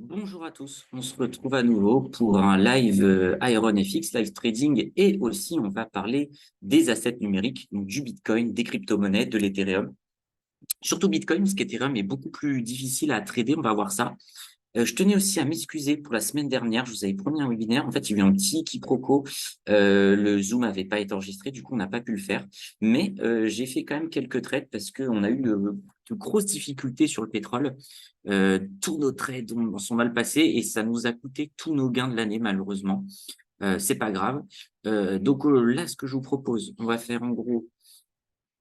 Bonjour à tous, on se retrouve à nouveau pour un live IronFX, live trading, et aussi on va parler des assets numériques, donc du Bitcoin, des crypto-monnaies, de l'Ethereum. Surtout Bitcoin, parce qu'Ethereum est beaucoup plus difficile à trader, on va voir ça. Je tenais aussi à m'excuser pour la semaine dernière, je vous avais promis un webinaire. En fait, il y a eu un petit quiproquo. Le Zoom n'avait pas été enregistré, du coup, on n'a pas pu le faire. Mais j'ai fait quand même quelques trades parce qu'on a eu de grosses difficultés sur le pétrole. Tous nos trades sont mal passés et ça nous a coûté tous nos gains de l'année, malheureusement. C'est pas grave. Donc là, ce que je vous propose, on va faire en gros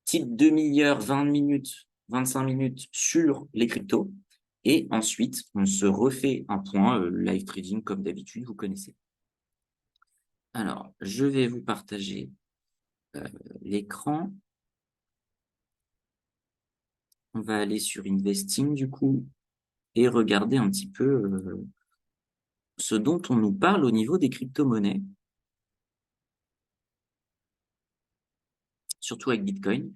type demi-heure, 20 minutes, 25 minutes sur les cryptos. Et ensuite, on se refait un point live trading comme d'habitude, vous connaissez. Alors, je vais vous partager l'écran. On va aller sur Investing du coup et regarder un petit peu ce dont on nous parle au niveau des crypto-monnaies, surtout avec Bitcoin.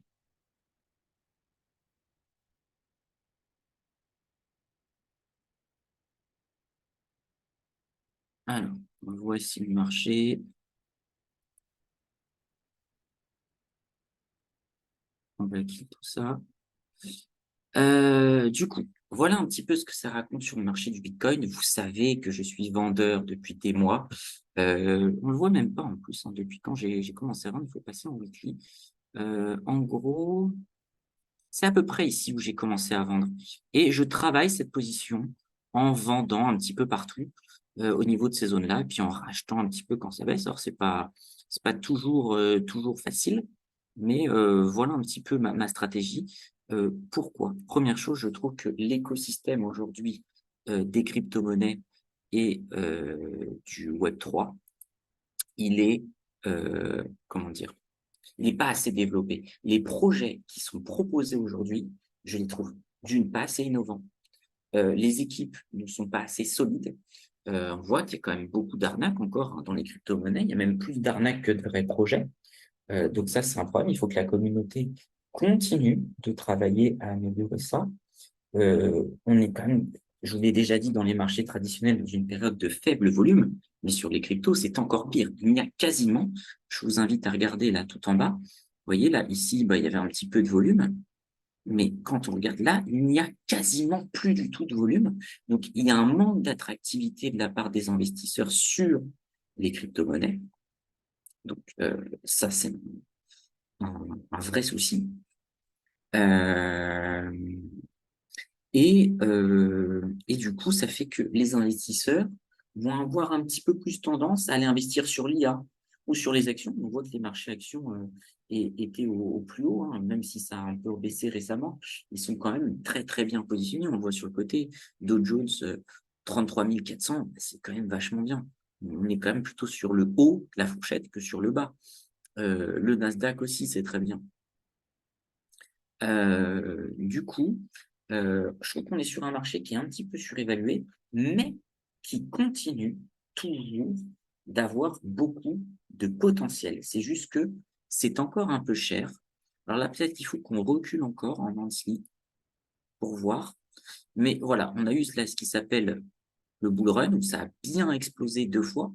Alors, voici le marché. On va quitter tout ça. Du coup, voilà un petit peu ce que ça raconte sur le marché du Bitcoin. Vous savez que je suis vendeur depuis des mois. On le voit même pas en plus, hein, depuis quand j'ai commencé à vendre, il faut passer en weekly. En gros, c'est à peu près ici où j'ai commencé à vendre. Et je travaille cette position en vendant un petit peu partout au niveau de ces zones-là, et puis en rachetant un petit peu quand ça baisse. Alors, c'est pas toujours, toujours facile, mais voilà un petit peu ma stratégie. Pourquoi? Première chose, je trouve que l'écosystème aujourd'hui des crypto-monnaies et du Web3, il est, comment dire, il n'est pas assez développé. Les projets qui sont proposés aujourd'hui, je les trouve d'une pas assez innovants. Les équipes ne sont pas assez solides. On voit qu'il y a quand même beaucoup d'arnaques encore hein, dans les crypto-monnaies. Il y a même plus d'arnaques que de vrais projets. Donc ça, c'est un problème. Il faut que la communauté continue de travailler à améliorer ça. On est quand même, je vous l'ai déjà dit, dans les marchés traditionnels, dans une période de faible volume, mais sur les cryptos, c'est encore pire. Il n'y a quasiment, je vous invite à regarder là tout en bas, vous voyez là, ici, il y avait un petit peu de volume, mais quand on regarde là, il n'y a quasiment plus du tout de volume. Donc, il y a un manque d'attractivité de la part des investisseurs sur les crypto-monnaies. Donc, ça, c'est un vrai souci. Euh, et du coup, ça fait que les investisseurs vont avoir un petit peu plus tendance à aller investir sur l'IA ou sur les actions. On voit que les marchés actions étaient au plus haut, hein, même si ça a un peu baissé récemment. Ils sont quand même très, très bien positionnés. On le voit sur le côté, Dow Jones 33 400, c'est quand même vachement bien. On est quand même plutôt sur le haut de la fourchette que sur le bas. Le Nasdaq aussi, c'est très bien. Du coup, je trouve qu'on est sur un marché qui est un petit peu surévalué, mais qui continue toujours d'avoir beaucoup de potentiel. C'est juste que c'est encore un peu cher. Alors là, peut-être qu'il faut qu'on recule encore en monthly pour voir. Mais voilà, on a eu là ce qui s'appelle le bull run, où ça a bien explosé 2 fois.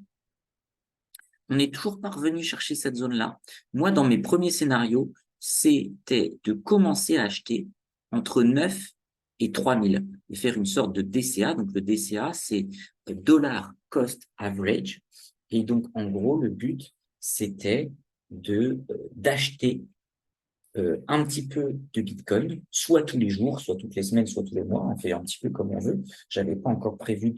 On est toujours pas revenu chercher cette zone-là. Moi, dans mes premiers scénarios, c'était de commencer à acheter entre 9 et 3000 et faire une sorte de DCA. Donc, le DCA, c'est Dollar Cost Average. Et donc, en gros, le but, c'était d'acheter un petit peu de Bitcoin, soit tous les jours, soit toutes les semaines, soit tous les mois. On fait un petit peu comme on veut. J'avais pas encore prévu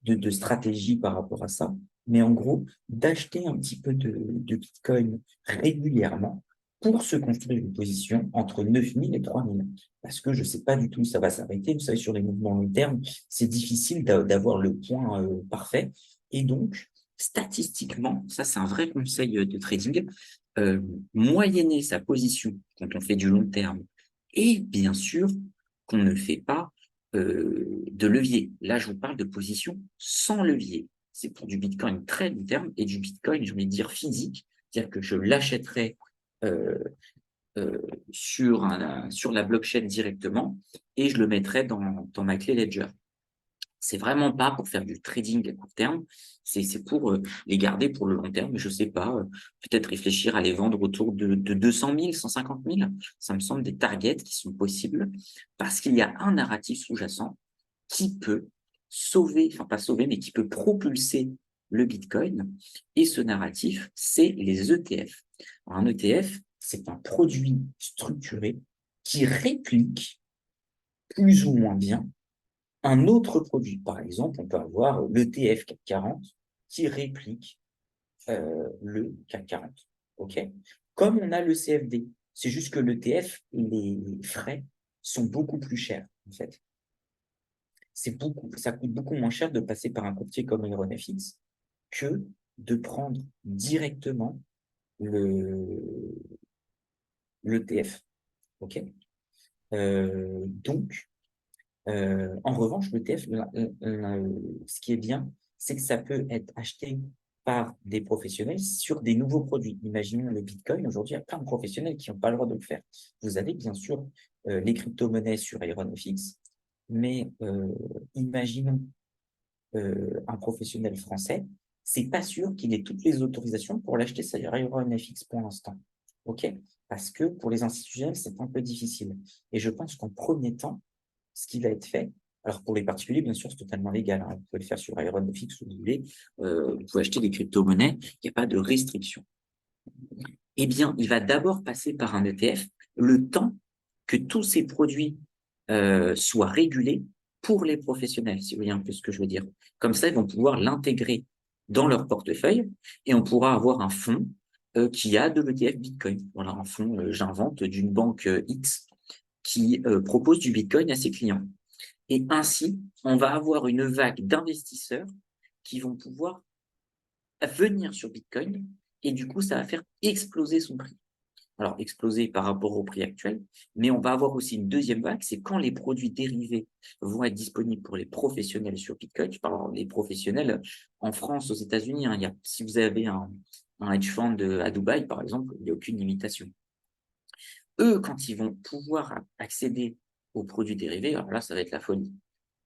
de stratégie par rapport à ça. Mais en gros, d'acheter un petit peu de Bitcoin régulièrement pour se construire une position entre 9000 et 3000. Parce que je ne sais pas du tout où ça va s'arrêter. Vous savez, sur les mouvements long terme, c'est difficile d'avoir le point parfait. Et donc, statistiquement, ça c'est un vrai conseil de trading, euh, moyenner sa position quand on fait du long terme et bien sûr qu'on ne fait pas de levier. Là, je vous parle de position sans levier. C'est pour du Bitcoin très long terme et du Bitcoin, j'ai envie de dire physique, c'est-à-dire que je l'achèterai euh, euh, sur la blockchain directement et je le mettrai dans ma clé Ledger. C'est vraiment pas pour faire du trading à court terme, c'est pour les garder pour le long terme. Je sais pas, peut-être réfléchir à les vendre autour de 200 000, 150 000. Ça me semble des targets qui sont possibles parce qu'il y a un narratif sous-jacent qui peut sauver, enfin pas sauver, mais qui peut propulser le Bitcoin. Et ce narratif, c'est les ETF. Alors, un ETF, c'est un produit structuré qui réplique plus ou moins bien un autre produit. Par exemple, on peut avoir l'ETF CAC 40 qui réplique le CAC 40. OK? Comme on a le CFD. C'est juste que l'ETF, les frais sont beaucoup plus chers, en fait. Ça coûte beaucoup moins cher de passer par un courtier comme EuroNFX que de prendre directement l'ETF. OK? Donc, en revanche, l'ETF, ce qui est bien, c'est que ça peut être acheté par des professionnels sur des nouveaux produits. Imaginons le Bitcoin. Aujourd'hui, il y a plein de professionnels qui n'ont pas le droit de le faire. Vous avez bien sûr les crypto-monnaies sur IronFX, mais imaginons un professionnel français, c'est pas sûr qu'il ait toutes les autorisations pour l'acheter sur IronFX pour l'instant. OK? Parce que pour les institutionnels, c'est un peu difficile. Et je pense qu'en premier temps, ce qui va être fait, alors pour les particuliers, bien sûr, c'est totalement légal. Hein. Vous pouvez le faire sur IronFX où vous voulez. Vous pouvez acheter des crypto-monnaies. Il n'y a pas de restriction. Eh bien, il va d'abord passer par un ETF le temps que tous ces produits soient régulés pour les professionnels, si vous voyez un peu ce que je veux dire. Comme ça, ils vont pouvoir l'intégrer dans leur portefeuille et on pourra avoir un fonds qui a de l'ETF Bitcoin. Voilà, un fonds, j'invente, d'une banque X qui propose du Bitcoin à ses clients. Et ainsi, on va avoir une vague d'investisseurs qui vont pouvoir venir sur Bitcoin et du coup, ça va faire exploser son prix. Alors, exploser par rapport au prix actuel, mais on va avoir aussi une deuxième vague, c'est quand les produits dérivés vont être disponibles pour les professionnels sur Bitcoin. Je parle des professionnels en France, aux États-Unis. Hein, si vous avez un hedge fund à Dubaï, par exemple, il n'y a aucune limitation. Eux, quand ils vont pouvoir accéder aux produits dérivés, alors là, ça va être la folie.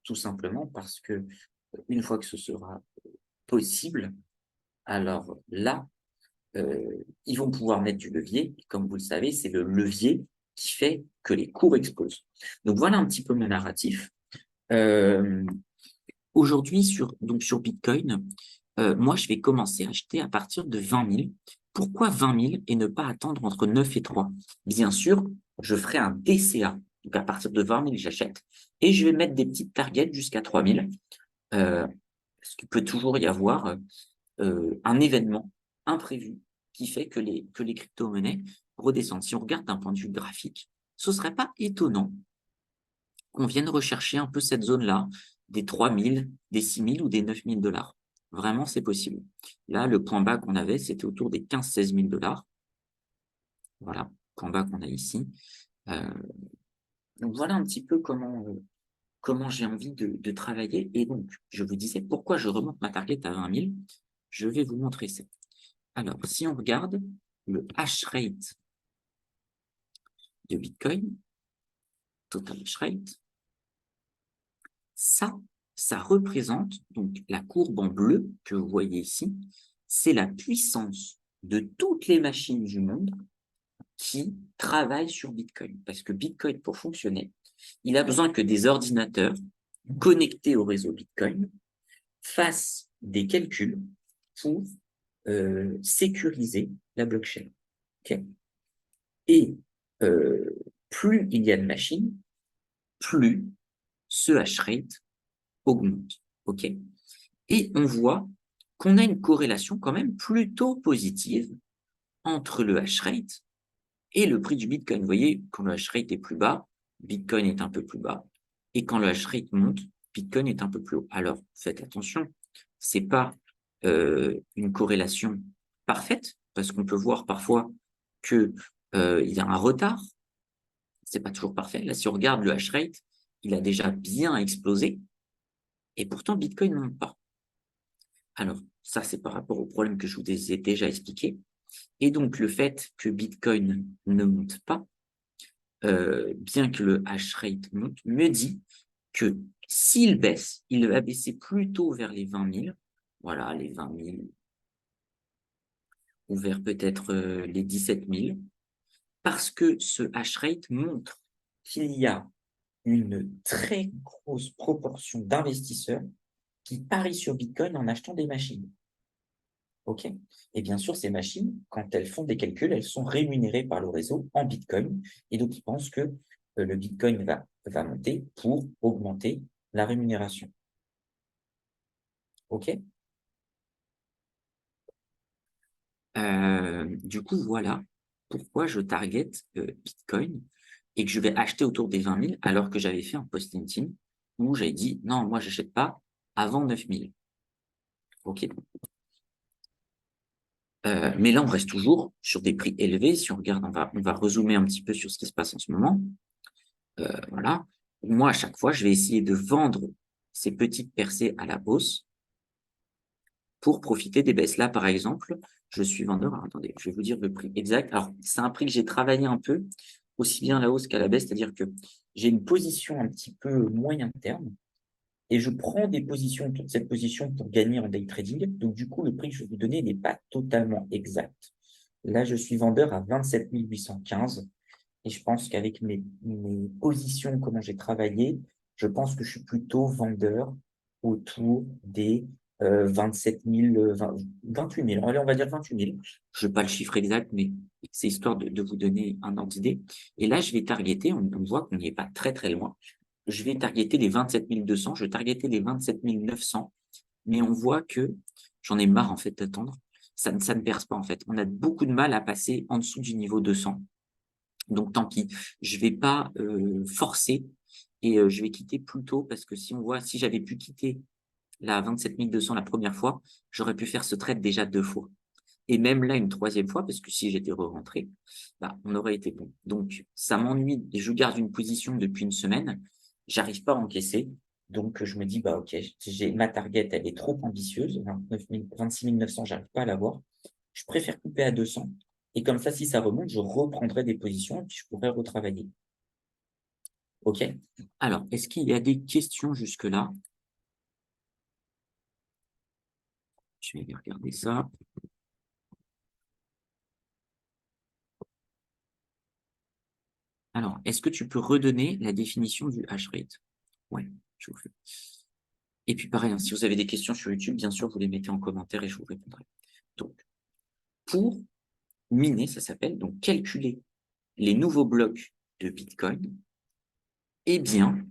Tout simplement parce que une fois que ce sera possible, alors là, ils vont pouvoir mettre du levier. Comme vous le savez, c'est le levier qui fait que les cours explosent. Donc voilà un petit peu mon narratif. Aujourd'hui, sur Bitcoin, moi, je vais commencer à acheter à partir de 20 000. Pourquoi 20 000 et ne pas attendre entre 9 et 3? Bien sûr, je ferai un DCA. Donc, à partir de 20 000, j'achète. Et je vais mettre des petites targets jusqu'à 3 000. Parce qu'il peut toujours y avoir un événement imprévu qui fait que les crypto-monnaies redescendent. Si on regarde d'un point de vue graphique, ce ne serait pas étonnant qu'on vienne rechercher un peu cette zone-là, des 3 000, des 6 000 ou des 9 000 $. Vraiment, c'est possible. Là, le point bas qu'on avait, c'était autour des 15 000 $, 16 000 $. Voilà, point bas qu'on a ici. Donc, voilà un petit peu comment j'ai envie de travailler. Et donc, je vous disais, pourquoi je remonte ma target à 20 000? Je vais vous montrer ça. Alors, si on regarde le hash rate de Bitcoin, total hash rate, ça représente, donc la courbe en bleu que vous voyez ici, c'est la puissance de toutes les machines du monde qui travaillent sur Bitcoin. Parce que Bitcoin, pour fonctionner, il a besoin que des ordinateurs connectés au réseau Bitcoin fassent des calculs pour sécuriser la blockchain. Okay. Et plus il y a de machines, plus ce hash rate augmente. Okay. Et on voit qu'on a une corrélation quand même plutôt positive entre le hash rate et le prix du Bitcoin. Vous voyez, quand le hash rate est plus bas, Bitcoin est un peu plus bas. Et quand le hash rate monte, Bitcoin est un peu plus haut. Alors, faites attention, ce n'est pas une corrélation parfaite, parce qu'on peut voir parfois qu'il y a un retard. Ce n'est pas toujours parfait. Là, si on regarde le hash rate, il a déjà bien explosé, et pourtant Bitcoin ne monte pas. Alors, ça, c'est par rapport au problème que je vous ai déjà expliqué. Et donc, le fait que Bitcoin ne monte pas, bien que le hash rate monte, me dit que S'il baisse, il va baisser plutôt vers les 20 000. Voilà, les 20 000 ou vers peut-être les 17 000. Parce que ce hash rate montre qu'il y a une très grosse proportion d'investisseurs qui parient sur Bitcoin en achetant des machines. OK? Et bien sûr, ces machines, quand elles font des calculs, elles sont rémunérées par le réseau en Bitcoin. Et donc, ils pensent que le Bitcoin va monter pour augmenter la rémunération. OK? Du coup, voilà pourquoi je target Bitcoin et que je vais acheter autour des 20 000 alors que j'avais fait un post LinkedIn où j'avais dit non, moi, j'achète pas avant 9 000. OK? Mais là, on reste toujours sur des prix élevés. Si on regarde, on va rezoomer un petit peu sur ce qui se passe en ce moment. Voilà. Moi, à chaque fois, je vais essayer de vendre ces petites percées à la hausse pour profiter des baisses. Là, par exemple, je suis vendeur. Alors, attendez, je vais vous dire le prix exact. Alors, c'est un prix que j'ai travaillé un peu, aussi bien à la hausse qu'à la baisse, c'est-à-dire que j'ai une position un petit peu moyen terme et je prends des positions, toute cette position pour gagner en day trading. Donc, du coup, le prix que je vais vous donner n'est pas totalement exact. Là, je suis vendeur à 27 815 et je pense qu'avec mes positions, comment j'ai travaillé, je pense que je suis plutôt vendeur autour des 27 000, 28 000. Allez, on va dire 28 000. Je n'ai pas le chiffre exact, mais c'est histoire de vous donner un ordre d'idée. Et là, je vais targeter, on voit qu'on n'y est pas très très loin. Je vais targeter les 27 200, je vais targeter les 27 900, mais on voit que j'en ai marre en fait d'attendre. Ça ne perce pas en fait. On a beaucoup de mal à passer en dessous du niveau 200. Donc tant pis, je vais pas forcer et je vais quitter plus tôt parce que si j'avais pu quitter la 27 200 la première fois, j'aurais pu faire ce trade déjà 2 fois et même là une troisième fois parce que si j'étais re-rentré, bah, on aurait été bon. Donc ça m'ennuie et je garde une position depuis une semaine, j'arrive pas à encaisser, donc je me dis: «Bah, OK, j'ai ma target, elle est trop ambitieuse, 26 900, j'arrive pas à l'avoir. Je préfère couper à 200 et comme ça, si ça remonte, je reprendrai des positions et puis je pourrai retravailler». OK? Alors, est-ce qu'il y a des questions jusque-là? Je vais aller regarder ça. Alors, est-ce que tu peux redonner la définition du hash rate? Ouais, je vous fais. Et puis pareil, hein, si vous avez des questions sur YouTube, bien sûr, vous les mettez en commentaire et je vous répondrai. Donc, pour miner, ça s'appelle, donc calculer les nouveaux blocs de Bitcoin, eh bien,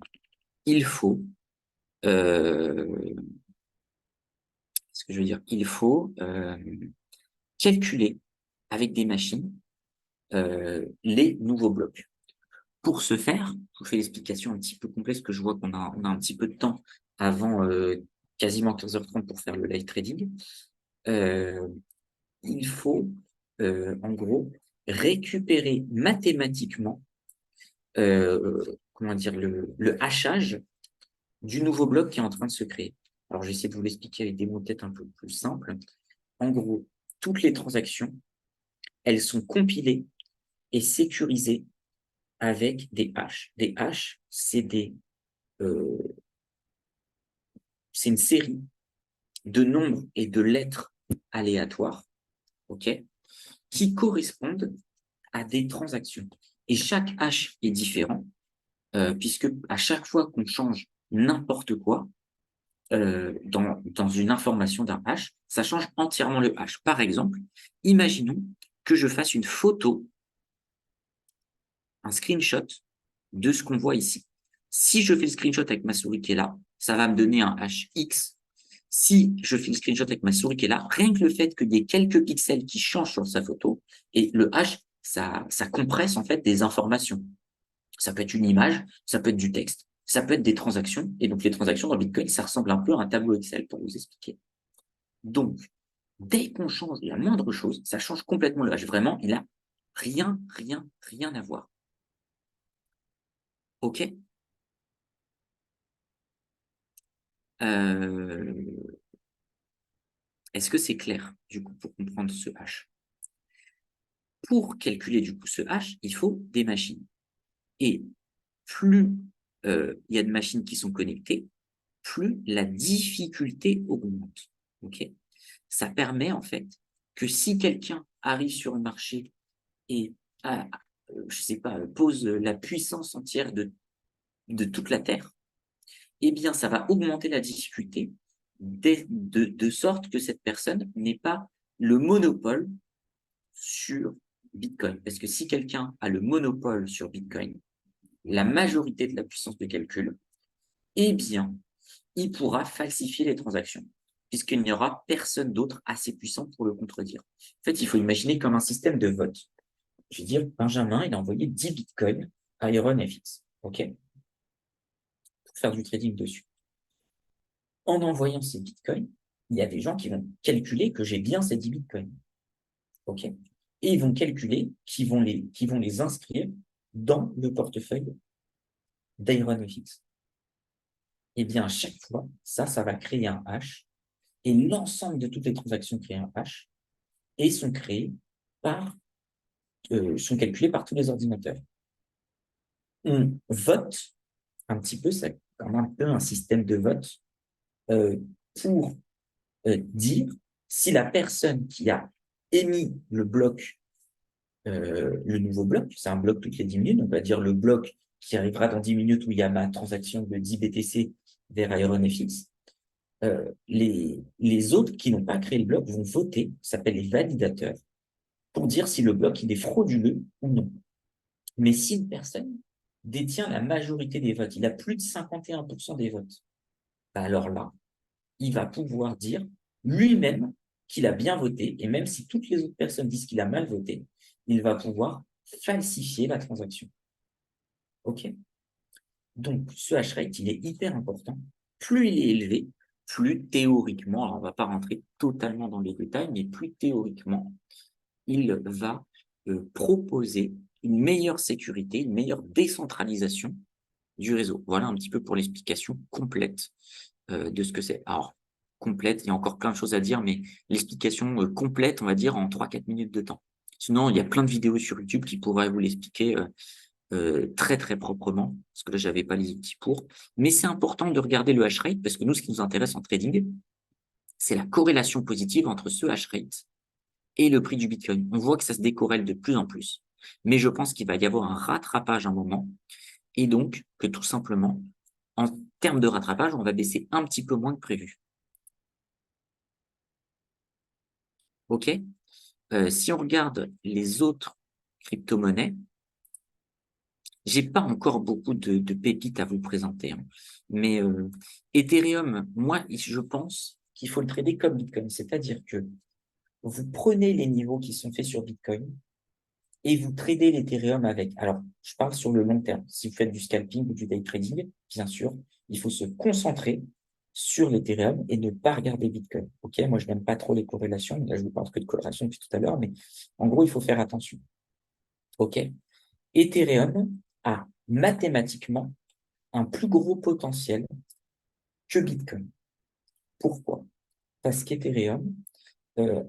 il faut, ce que je veux dire, il faut calculer avec des machines les nouveaux blocs. Pour ce faire, je vous fais l'explication un petit peu complexe, que je vois on a un petit peu de temps avant quasiment 15h30 pour faire le live trading. Euh, il faut, en gros, récupérer mathématiquement, comment dire, le hachage du nouveau bloc qui est en train de se créer. Alors, j'essaie de vous l'expliquer avec des mots peut-être un peu plus simples. En gros, toutes les transactions, elles sont compilées et sécurisées avec des hashes. Des hashes, euh, c'est une série de nombres et de lettres aléatoires, ok, qui correspondent à des transactions. Et chaque hash est différent, puisque à chaque fois qu'on change n'importe quoi dans une information d'un hash, ça change entièrement le hash. Par exemple, imaginons que je fasse une photo, un screenshot de ce qu'on voit ici. Si je fais le screenshot avec ma souris qui est là, ça va me donner un hash X. Si je fais le screenshot avec ma souris qui est là, rien que le fait qu'il y ait quelques pixels qui changent sur sa photo, et le hash, ça compresse en fait des informations. Ça peut être une image, ça peut être du texte, ça peut être des transactions. Et donc les transactions dans Bitcoin, ça ressemble un peu à un tableau Excel pour vous expliquer. Donc, dès qu'on change la moindre chose, ça change complètement le hash. Vraiment, il a rien à voir. OK? Euh, Est-ce que c'est clair, du coup, pour comprendre ce hash? Pour calculer, du coup, ce hash, il faut des machines. Et plus il y a de machines qui sont connectées, plus la difficulté augmente. Ok. Ça permet en fait que si quelqu'un arrive sur le marché et je sais pas, pose la puissance entière de toute la Terre, eh bien, ça va augmenter la difficulté de sorte que cette personne n'ait pas le monopole sur Bitcoin. Parce que si quelqu'un a le monopole sur Bitcoin, la majorité de la puissance de calcul, eh bien, il pourra falsifier les transactions, puisqu'il n'y aura personne d'autre assez puissant pour le contredire. En fait, il faut imaginer comme un système de vote. Je veux dire, Benjamin, il a envoyé 10 bitcoins à IronFX, OK, pour faire du trading dessus. En envoyant ces bitcoins, il y a des gens qui vont calculer que j'ai bien ces 10 bitcoins, OK, et ils vont calculer qu'ils vont les inscrire dans le portefeuille d'IronFX. Eh bien, à chaque fois, ça va créer un hash, et l'ensemble de toutes les transactions créent un hash, et sont calculées par tous les ordinateurs. On vote un petit peu, c'est comme un peu un système de vote pour dire si la personne qui a émis le bloc, le nouveau bloc, c'est un bloc toutes les 10 minutes, on va dire le bloc qui arrivera dans 10 minutes où il y a ma transaction de 10 BTC vers IronFX, les autres qui n'ont pas créé le bloc vont voter, ça s'appelle les validateurs, pour dire si le bloc il est frauduleux ou non. Mais si une personne détient la majorité des votes, il a plus de 51% des votes, alors là, il va pouvoir dire lui-même qu'il a bien voté, et même si toutes les autres personnes disent qu'il a mal voté, il va pouvoir falsifier la transaction. OK? Donc, ce hash rate, il est hyper important. Plus il est élevé, plus théoriquement, alors on ne va pas rentrer totalement dans les détails, mais plus théoriquement, il va proposer une meilleure sécurité, une meilleure décentralisation du réseau. Voilà un petit peu pour l'explication complète de ce que c'est. Alors, complète, il y a encore plein de choses à dire, mais l'explication complète, on va dire, en 3-4 minutes de temps. Sinon, il y a plein de vidéos sur YouTube qui pourraient vous l'expliquer très, très proprement, parce que là, je n'avais pas les outils pour. Mais c'est important de regarder le hash rate, parce que nous, ce qui nous intéresse en trading, c'est la corrélation positive entre ce hash rate et le prix du Bitcoin. On voit que ça se décorrèle de plus en plus. Mais je pense qu'il va y avoir un rattrapage à un moment, et donc que tout simplement, en termes de rattrapage, on va baisser un petit peu moins que prévu. OK? Si on regarde les autres crypto-monnaies, j'ai pas encore beaucoup de pépites à vous présenter, hein. Mais Ethereum, moi, je pense qu'il faut le trader comme Bitcoin. C'est-à-dire que vous prenez les niveaux qui sont faits sur Bitcoin et vous tradez l'Ethereum avec. Alors, je parle sur le long terme. Si vous faites du scalping ou du day trading, bien sûr, il faut se concentrer sur l'Ethereum et ne pas regarder Bitcoin. OK? Moi, je n'aime pas trop les corrélations. Là, je vous parle que de corrélation depuis tout à l'heure, mais en gros, il faut faire attention. OK? Ethereum a mathématiquement un plus gros potentiel que Bitcoin. Pourquoi? Parce qu'Ethereum,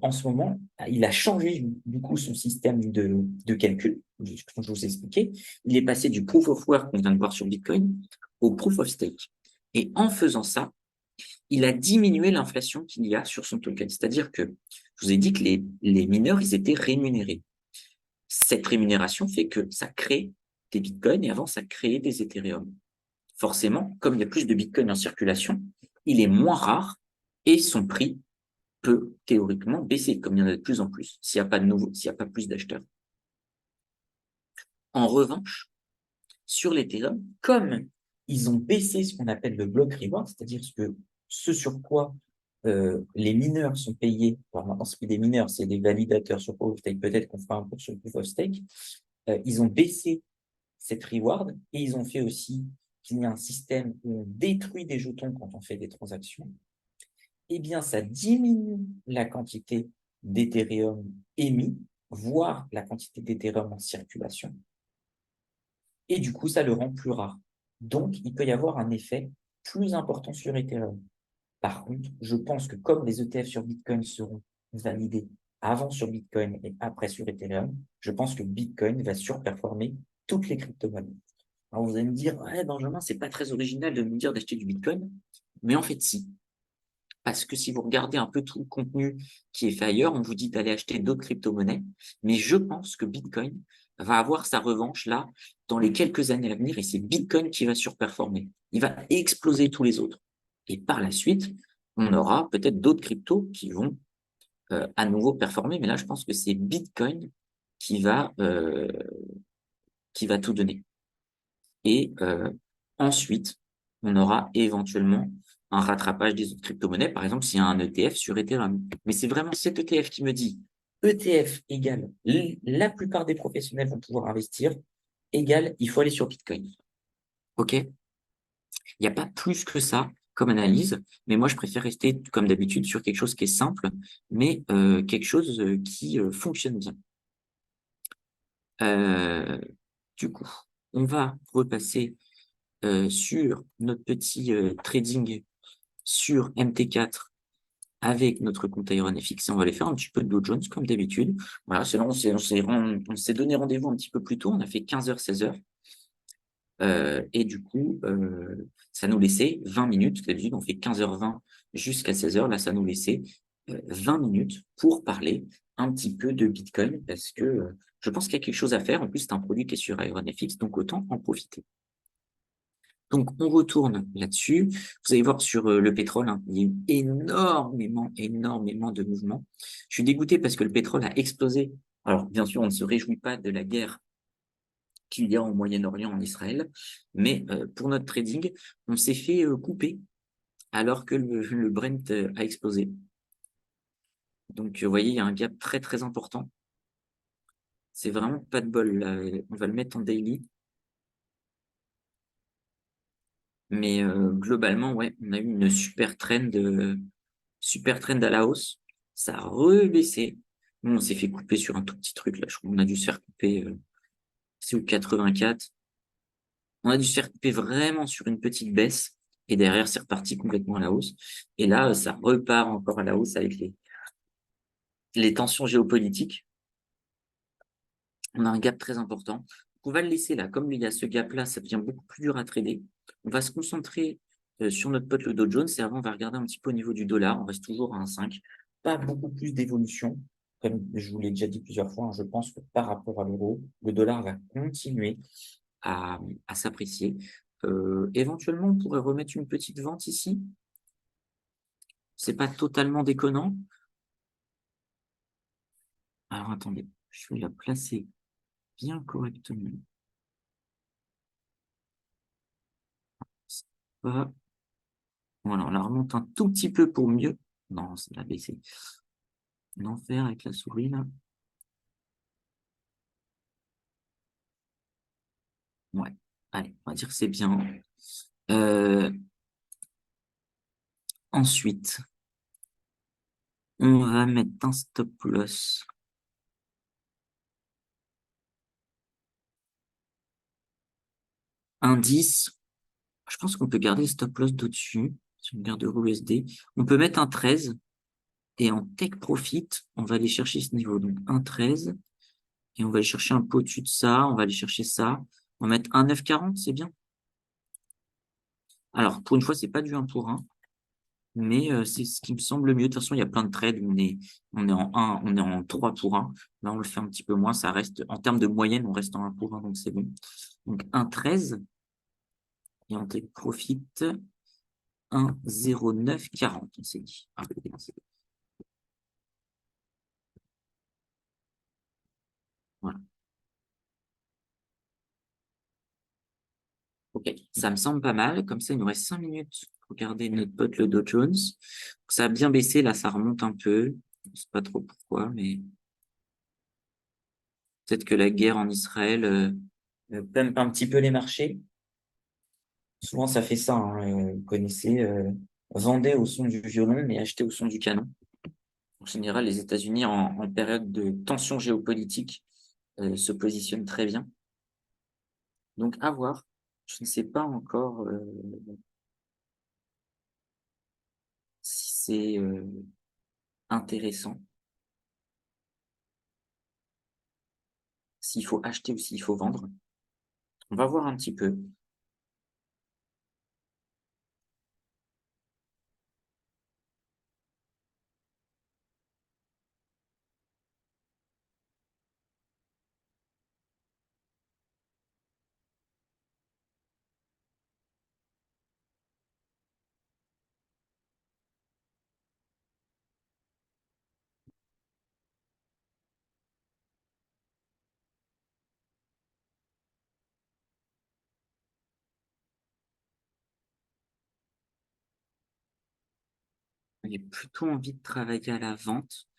en ce moment, il a changé du coup son système de calcul, comme je vous ai expliqué. Il est passé du proof of work qu'on vient de voir sur Bitcoin au proof of stake. Et en faisant ça, il a diminué l'inflation qu'il y a sur son token. C'est-à-dire que je vous ai dit que les mineurs, ils étaient rémunérés. Cette rémunération fait que ça crée des bitcoins et avant, ça créait des Ethereum. Forcément, comme il y a plus de bitcoins en circulation, il est moins rare et son prix peut théoriquement baisser, comme il y en a de plus en plus, s'il n'y a pas de nouveau, s'il n'y a pas plus d'acheteurs. En revanche, sur l'Ethereum, comme ils ont baissé ce qu'on appelle le block reward, c'est-à-dire ce sur quoi les mineurs sont payés, alors maintenant c'est plus des mineurs, c'est des validateurs sur Proof of Stake, peut-être qu'on fera un peu sur le Proof of Stake, ils ont baissé cette reward et ils ont fait aussi qu'il y a un système où on détruit des jetons quand on fait des transactions. Eh bien, ça diminue la quantité d'Ethereum émis, voire la quantité d'Ethereum en circulation. Et du coup, ça le rend plus rare. Donc, il peut y avoir un effet plus important sur Ethereum. Par contre, je pense que comme les ETF sur Bitcoin seront validés avant sur Bitcoin et après sur Ethereum, je pense que Bitcoin va surperformer toutes les crypto-monnaies. Alors vous allez me dire, ouais, Benjamin, c'est pas très original de me dire d'acheter du Bitcoin. Mais en fait, si. Parce que si vous regardez un peu tout le contenu qui est fait ailleurs, on vous dit d'aller acheter d'autres crypto-monnaies. Mais je pense que Bitcoin va avoir sa revanche là dans les quelques années à venir et c'est Bitcoin qui va surperformer. Il va exploser tous les autres. Et par la suite, on aura peut-être d'autres cryptos qui vont à nouveau performer. Mais là, je pense que c'est Bitcoin qui va, euh, qui va tout donner. Et ensuite, on aura éventuellement un rattrapage des autres crypto-monnaies. Par exemple, s'il y a un ETF sur Ethereum. Mais c'est vraiment cet ETF qui me dit ETF égale la plupart des professionnels vont pouvoir investir, égale il faut aller sur Bitcoin. OK? Il n'y a pas plus que ça comme analyse, mais moi je préfère rester comme d'habitude sur quelque chose qui est simple, mais quelque chose qui fonctionne bien. Euh, du coup, on va repasser sur notre petit trading sur MT4 avec notre compte IronFX et on va aller faire un petit peu de Dow Jones comme d'habitude. Voilà, c'est là, on s'est donné rendez-vous un petit peu plus tôt, on a fait 15h, 16h. Et du coup, ça nous laissait 20 minutes. D'habitude, on fait 15h20 jusqu'à 16h. Là, ça nous laissait 20 minutes pour parler un petit peu de Bitcoin parce que je pense qu'il y a quelque chose à faire. En plus, c'est un produit qui est sur IronFX, donc autant en profiter. Donc, on retourne là-dessus. Vous allez voir sur le pétrole, hein, il y a eu énormément de mouvements. Je suis dégoûté parce que le pétrole a explosé. Alors, bien sûr, on ne se réjouit pas de la guerre qu'il y a au Moyen-Orient, en Israël, mais pour notre trading, on s'est fait couper alors que le Brent a explosé. Donc, vous voyez, il y a un gap très important. C'est vraiment pas de bol, là. On va le mettre en daily. Mais globalement, ouais, on a eu une super trend à la hausse. Ça a rebaissé. Nous, on s'est fait couper sur un tout petit truc, là. Je crois qu'on a dû se faire couper, c'est au 84. On a dû se faire couper vraiment sur une petite baisse. Et derrière, c'est reparti complètement à la hausse. Et là, ça repart encore à la hausse avec les tensions géopolitiques. On a un gap très important. On va le laisser là. Comme il y a ce gap-là, ça devient beaucoup plus dur à trader. On va se concentrer sur notre pote le Dow Jones. Et avant, on va regarder un petit peu au niveau du dollar. On reste toujours à 1,5. Pas beaucoup plus d'évolution. Comme je vous l'ai déjà dit plusieurs fois, hein, je pense que par rapport à l'euro, le dollar va continuer à s'apprécier. Éventuellement, on pourrait remettre une petite vente ici. C'est pas totalement déconnant. Alors attendez, je vais la placer bien correctement. Voilà, on la remonte un tout petit peu pour mieux. Non, c'est la baisser. L'enfer avec la souris là. Ouais. Allez, on va dire que c'est bien. Euh, ensuite, on va mettre un stop loss. Indice. Je pense qu'on peut garder le stop loss d'au-dessus. Si on garde euro USD. On peut mettre un 13. Et en take profit, on va aller chercher ce niveau. Donc un 13. Et on va aller chercher un peu au-dessus de ça. On va aller chercher ça. On va mettre un 9,40, c'est bien. Alors, pour une fois, c'est pas du 1 pour 1. Mais c'est ce qui me semble le mieux. De toute façon, il y a plein de trades où on est en 1, on est en 3 pour 1. Là, on le fait un petit peu moins. Ça reste, en termes de moyenne, on reste en 1 pour 1, donc c'est bon. Donc 1,13 et on take profit 1,0940, on s'est dit. Ah, voilà. Ok, ça me semble pas mal. Comme ça, il nous reste 5 minutes pour regarder notre pote le Dow Jones. Ça a bien baissé, là, ça remonte un peu. Je sais pas trop pourquoi, mais peut-être que la guerre en Israël pump un petit peu les marchés. Souvent, ça fait ça, hein, vous connaissez, vendez au son du violon, mais achetez au son du canon. En général, les États-Unis, en période de tension géopolitique, se positionnent très bien. Donc, à voir. Je ne sais pas encore si c'est intéressant, s'il faut acheter ou s'il faut vendre. On va voir un petit peu. J'ai plutôt envie de travailler à la vente.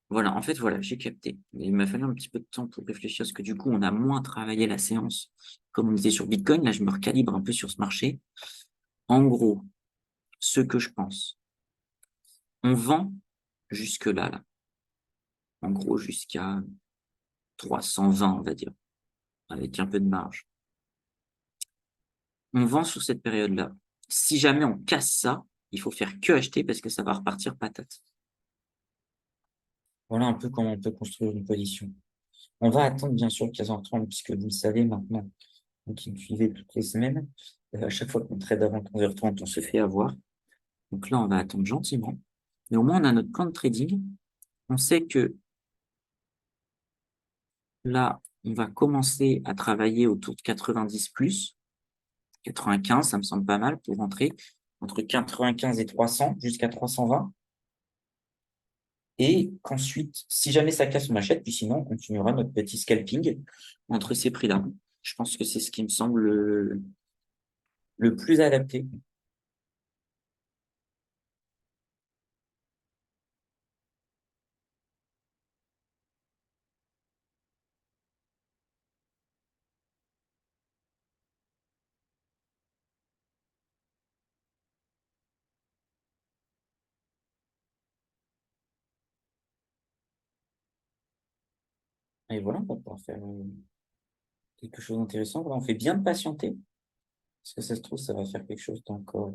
Voilà, en fait, voilà, j'ai capté. Il m'a fallu un petit peu de temps pour réfléchir, parce que du coup, on a moins travaillé la séance, comme on disait sur Bitcoin. Là, je me recalibre un peu sur ce marché. En gros, ce que je pense, on vend jusque-là, là. En gros, jusqu'à 320, on va dire, avec un peu de marge. On vend sur cette période-là. Si jamais on casse ça, il faut faire que acheter parce que ça va repartir patate. Voilà un peu comment on peut construire une position. On va attendre bien sûr 15h30, puisque vous le savez maintenant, vous qui me suivez toutes les semaines, à chaque fois qu'on trade avant 15h30, on se fait avoir. Donc là, on va attendre gentiment. Et au moins, on a notre plan de trading. On sait que là, on va commencer à travailler autour de 90 plus. 95, ça me semble pas mal pour rentrer. Entre 95 et 300, jusqu'à 320. Et qu'ensuite, si jamais ça casse, on achète. Puis sinon, on continuera notre petit scalping entre ces prix-là. Je pense que c'est ce qui me semble le plus adapté. Et voilà, on va pouvoir faire quelque chose d'intéressant. Voilà, on fait bien de patienter, parce que ça se trouve, ça va faire quelque chose d'encore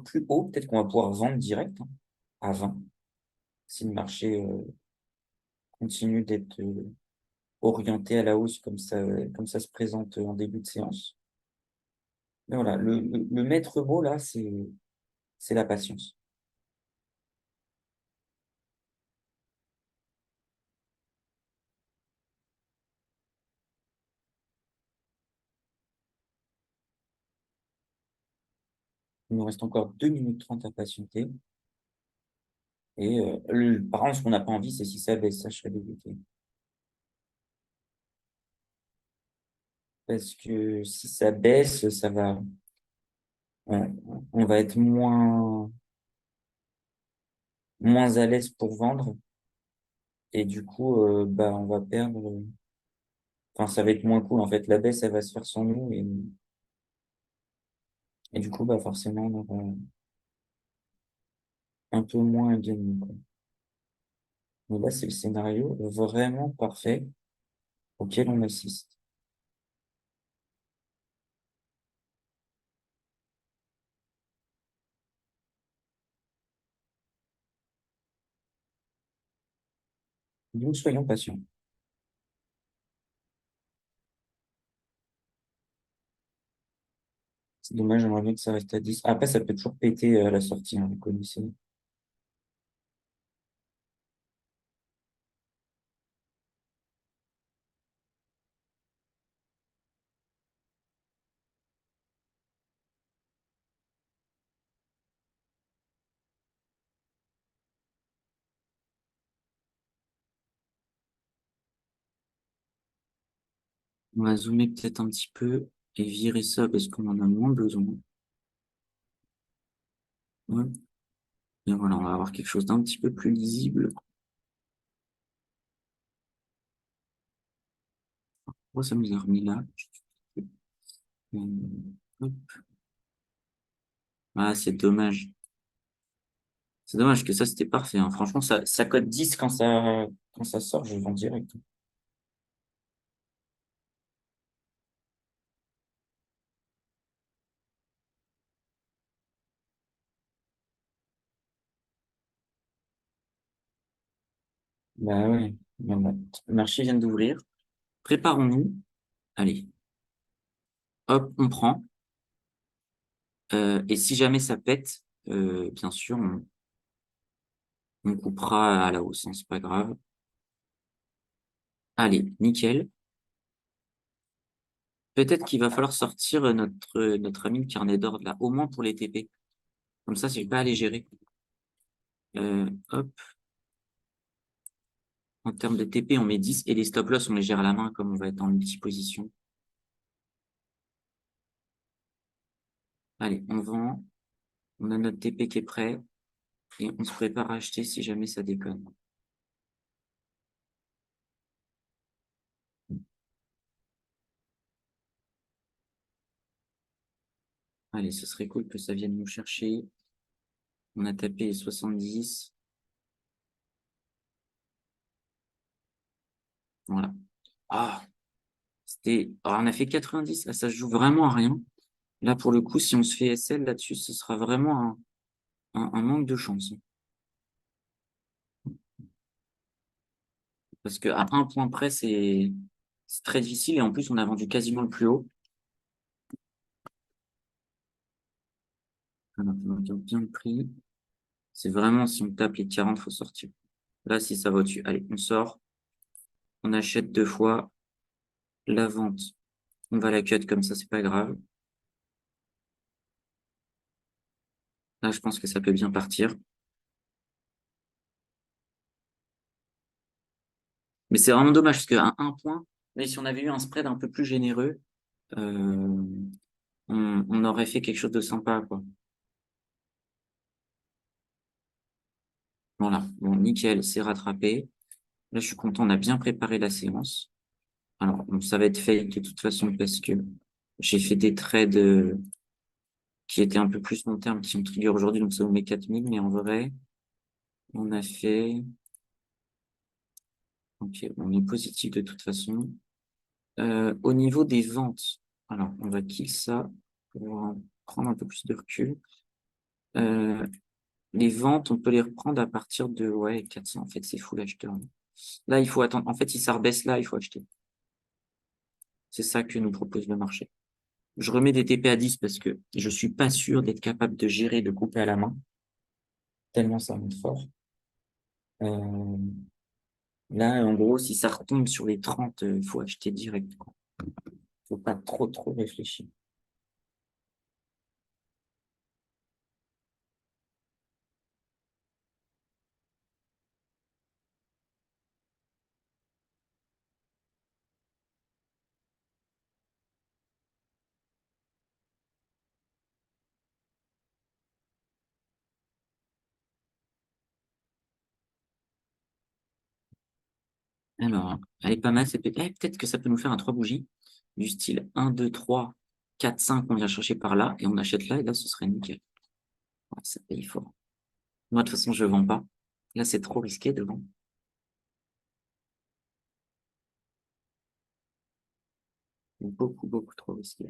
plus haut. Peut-être qu'on va pouvoir vendre direct hein, à 20, si le marché continue d'être orienté à la hausse comme ça se présente en début de séance. Mais voilà, le maître mot, là, c'est la patience. Il nous reste encore 2 minutes 30 à patienter. Et par contre, ce qu'on n'a pas envie, c'est si ça baisse, ça, je serais dégoûté. Parce que si ça baisse, on va être moins à l'aise pour vendre. Et du coup, bah, on va perdre. Enfin, ça va être moins cool. En fait, la baisse, elle va se faire sans nous. Et du coup, bah, forcément, on aura un peu moins à gagner, quoi. Mais là, c'est le scénario vraiment parfait auquel on assiste. Donc, soyons patients. C'est dommage, j'aimerais bien que ça reste à 10. Après, ça peut toujours péter à la sortie, hein, vous connaissez. On va zoomer peut-être un petit peu et virer ça parce qu'on en a moins besoin. Ouais. Et voilà, on va avoir quelque chose d'un petit peu plus lisible. Pourquoi ça nous a remis là? Hop. Ah, c'est dommage. C'est dommage que ça, c'était parfait, hein. Franchement, ça cote 10 quand ça sort, je vends direct. Bah ouais. Le marché vient d'ouvrir. Préparons-nous. Allez, hop, on prend. Et si jamais ça pète, bien sûr, on coupera à la hausse, hein, c'est pas grave. Allez, nickel. Peut-être qu'il va falloir sortir notre ami le carnet d'ordre là, au moins pour les TP. Comme ça, c'est pas à les gérer. Hop, en termes de TP, on met 10 et les stop-loss, on les gère à la main comme on va être en multi-position. Allez, on vend. On a notre TP qui est prêt et on se prépare à acheter si jamais ça déconne. Allez, ce serait cool que ça vienne nous chercher. On a tapé les 70. Voilà. Ah, on a fait 90. Là, ça se joue vraiment à rien. Là, pour le coup, si on se fait SL là-dessus, ce sera vraiment un manque de chance. Parce qu'à un point près, c'est très difficile. Et en plus, on a vendu quasiment le plus haut. On a bien le prix. C'est vraiment, si on tape les 40, faut sortir. Là, si ça va au-dessus, allez, on sort. On achète 2 fois. La vente, on va la cut comme ça, c'est pas grave. Là, je pense que ça peut bien partir. Mais c'est vraiment dommage parce qu'à un point, mais si on avait eu un spread un peu plus généreux, euh, on aurait fait quelque chose de sympa, quoi. Voilà, bon, nickel, c'est rattrapé. Là, je suis content, on a bien préparé la séance. Alors, bon, ça va être fait de toute façon parce que j'ai fait des trades qui étaient un peu plus long terme, qui ont trigger aujourd'hui, donc ça vous met 4000, mais en vrai, on a fait... Ok, on est positif de toute façon. Au niveau des ventes, alors on va kill ça pour prendre un peu plus de recul. Euh, les ventes, on peut les reprendre à partir de 400. En fait, c'est full acheteur. Là, il faut attendre. En fait, si ça rebaisse là, il faut acheter. C'est ça que nous propose le marché. Je remets des TP à 10 parce que je suis pas sûr d'être capable de gérer, de couper à la main, tellement ça monte fort. Euh, là, en gros, si ça retombe sur les 30, il faut acheter direct, quoi. Faut pas trop réfléchir. Alors, elle est pas mal. Peut-être que ça peut nous faire un 3 bougies du style 1, 2, 3, 4, 5. On vient chercher par là et on achète là. Et là, ce serait nickel. Ouais, ça paye fort. Moi, de toute façon, je vends pas. Là, c'est trop risqué de vendre. Beaucoup trop risqué.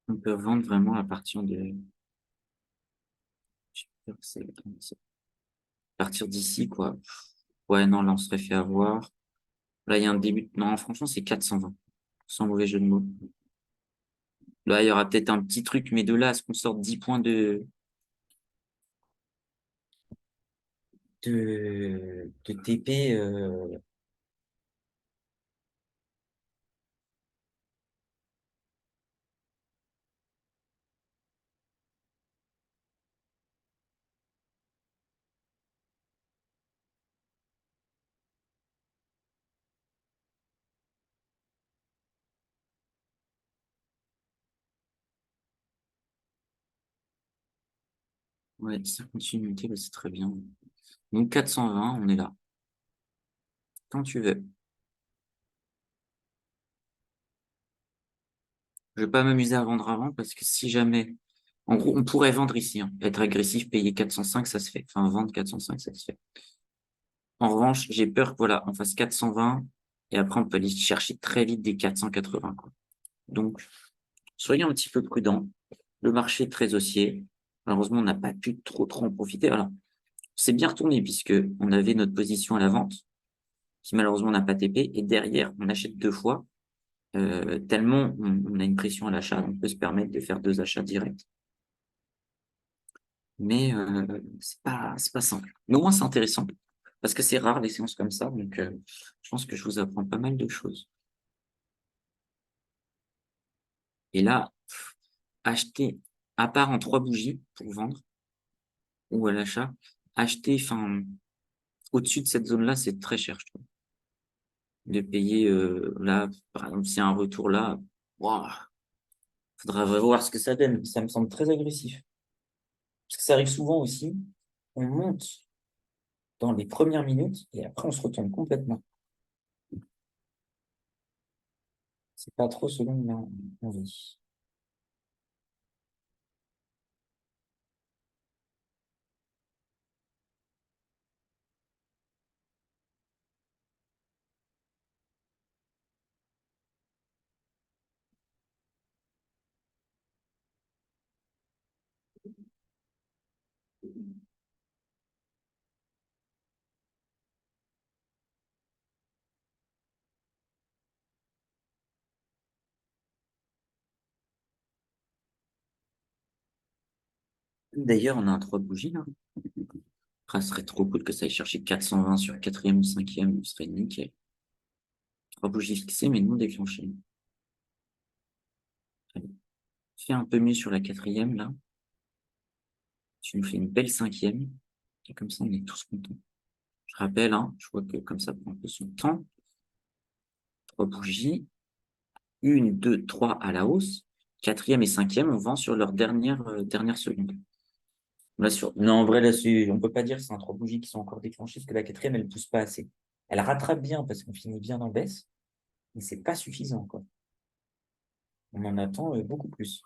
On peut vendre vraiment à partir de... je sais pas, à partir d'ici, quoi. Ouais, non, là, on serait fait avoir. Là, il y a un début. Non, franchement, c'est 420. Sans mauvais jeu de mots. Là, il y aura peut-être un petit truc, mais de là à ce qu'on sorte 10 points de TP, ouais, ça continue de monter, bah, c'est très bien. Donc 420, on est là. Quand tu veux. Je vais pas m'amuser à vendre avant parce que si jamais, en gros, on pourrait vendre ici, hein. Être agressif, payer 405, ça se fait. Enfin, vendre 405, ça se fait. En revanche, j'ai peur que voilà, on fasse 420 Et après, on peut aller chercher très vite des 480, quoi. Donc, soyons un petit peu prudents. Le marché est très haussier. Malheureusement, on n'a pas pu trop en profiter. Alors, c'est bien retourné puisque on avait notre position à la vente qui malheureusement n'a pas TP et derrière, on achète 2 fois, tellement on a une pression à l'achat, on peut se permettre de faire 2 achats directs. Mais c'est pas simple. Mais au moins, c'est intéressant parce que c'est rare les séances comme ça, donc je pense que je vous apprends pas mal de choses. Et là, acheter, à part en 3 bougies pour vendre ou à l'achat, acheter, enfin, au-dessus de cette zone-là, c'est très cher, je trouve. De payer, là, par exemple, s'il y a un retour là, waouh, faudra voir ce que ça donne. Ça me semble très agressif. Parce que ça arrive souvent aussi, on monte dans les premières minutes et après on se retourne complètement. C'est pas trop selon mon envie. D'ailleurs, on a un 3 bougies là. Après, ce serait trop cool que ça aille chercher 420 sur quatrième ou cinquième, ce serait nickel. 3 bougies fixées mais non déclenchées. Allez. Fais un peu mieux sur la quatrième là. Tu nous fais une belle cinquième. Et comme ça, on est tous contents. Je rappelle, hein, je vois que comme ça prend un peu son temps. 3 bougies. Une, 2, 3 à la hausse. Quatrième et cinquième, on vend sur leur dernière seconde. Là, non, en vrai, là, on peut pas dire que c'est un 3 bougies qui sont encore déclenchées, parce que la quatrième, elle pousse pas assez. Elle rattrape bien parce qu'on finit bien en baisse, mais c'est pas suffisant, quoi. On en attend beaucoup plus.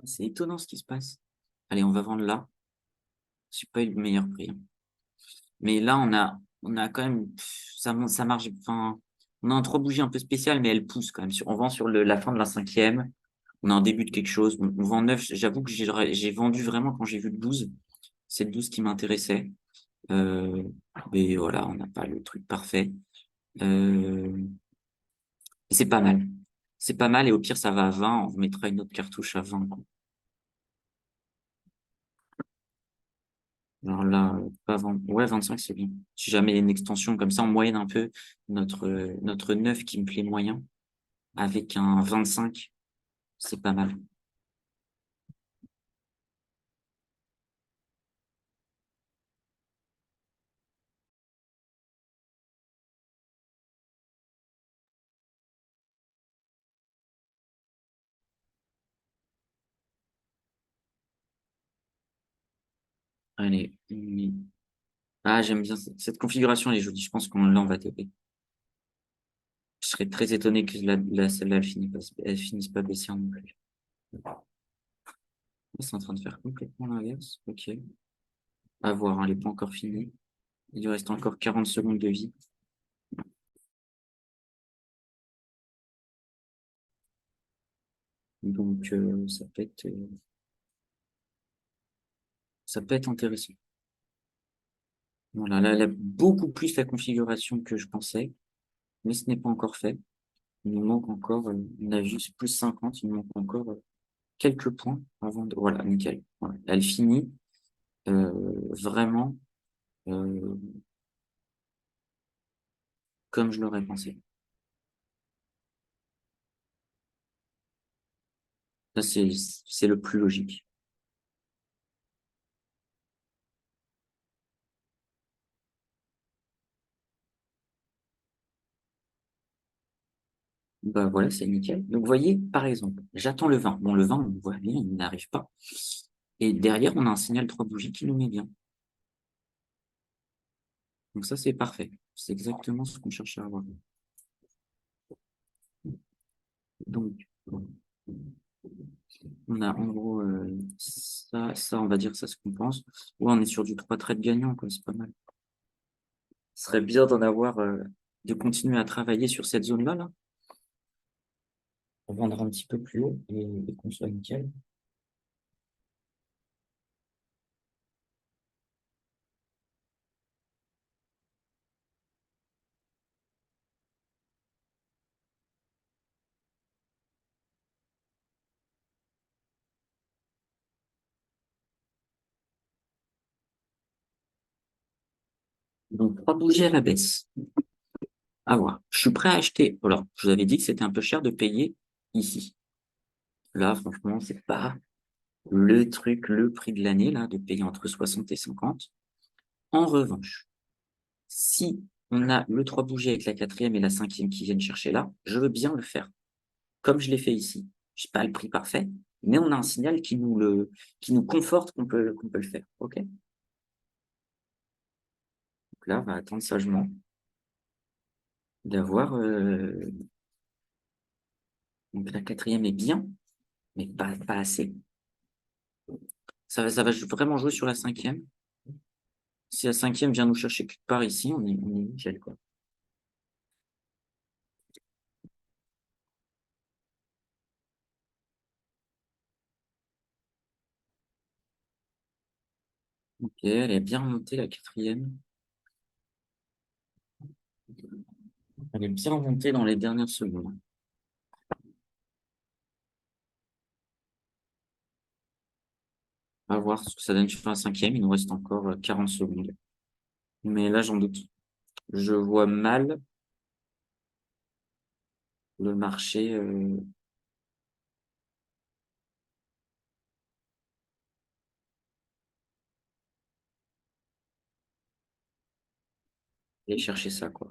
C'est étonnant ce qui se passe. Allez, on va vendre là. C'est pas eu le meilleur prix, hein. Mais là, on a quand même, ça marche, enfin, on a un 3 bougies un peu spécial, mais elle pousse quand même. On vend sur la fin de la cinquième. On a un début de quelque chose. On vend 9. J'avoue que j'ai vendu vraiment quand j'ai vu le 12. C'est le 12 qui m'intéressait. Euh, mais voilà, on n'a pas le truc parfait. Euh, c'est pas mal. C'est pas mal et au pire, ça va à 20. On mettra une autre cartouche à 20, quoi. Alors là, pas 20. Ouais, 25, c'est bien. Si jamais il y a une extension comme ça, en moyenne un peu, notre 9 qui me plaît moyen, avec un 25, c'est pas mal. Allez. Ah, j'aime bien cette configuration, elle est jolie. Je pense qu'on là, on va taper. Je serais très étonné que celle-là, elle finisse pas baissière non plus. C'est en train de faire complètement l'inverse. Ok. À voir, hein, elle n'est pas encore finie. Il lui reste encore 40 secondes de vie. Donc, ça peut être intéressant. Voilà, là, elle a beaucoup plus la configuration que je pensais, mais ce n'est pas encore fait. Il nous manque encore, on a juste plus 50, il nous manque encore quelques points avant de... Voilà, nickel. Voilà. Elle finit vraiment euh, comme je l'aurais pensé. Ça, c'est le plus logique. Bah voilà, c'est nickel. Donc, vous voyez, par exemple, j'attends le 20. Bon, le 20, on voit bien, il n'arrive pas. Et derrière, on a un signal 3 bougies qui nous met bien. Donc ça, c'est parfait. C'est exactement ce qu'on cherche à avoir. Donc, on a en gros ça, on va dire que ça se compense. Ouais, on est sur du 3 traits de gagnant, quoi, c'est pas mal. Ce serait bien d'en avoir, de continuer à travailler sur cette zone-là, là, pour vendre un petit peu plus haut et qu'on soit nickel. Donc, 3 bougies à la baisse. À voir. Je suis prêt à acheter. Alors, je vous avais dit que c'était un peu cher de payer ici. Là, franchement, c'est pas le truc, le prix de l'année, là, de payer entre 60 et 50. En revanche, si on a le 3 bougies avec la quatrième et la cinquième qui viennent chercher là, je veux bien le faire. Comme je l'ai fait ici. Je n'ai pas le prix parfait, mais on a un signal qui nous conforte qu'on peut le faire. OK? Donc là, on va attendre sagement d'avoir. Donc la quatrième est bien, mais pas assez. Ça va vraiment jouer sur la cinquième. Si la cinquième vient nous chercher quelque part ici, on est nickel, quoi. OK, elle est bien remontée, la quatrième. Elle est bien remontée dans les dernières secondes. On va voir ce que ça donne sur la cinquième. Il nous reste encore 40 secondes. Mais là, j'en doute. Je vois mal le marché aller chercher ça, quoi.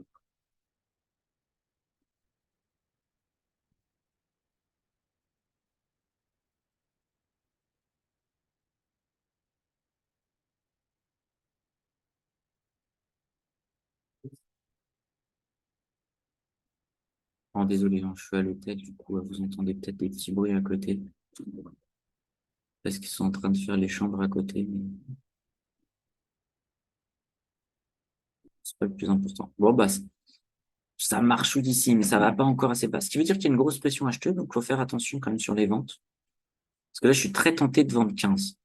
Oh, désolé, hein, je suis à l'hôtel, du coup, vous entendez peut-être des petits bruits à côté, parce qu'ils sont en train de faire les chambres à côté, mais c'est pas le plus important. Bon, bah, ça marche d'ici, mais ça va pas encore assez bas. Ce qui veut dire qu'il y a une grosse pression acheteuse, donc il faut faire attention quand même sur les ventes. Parce que là, je suis très tenté de vendre 15.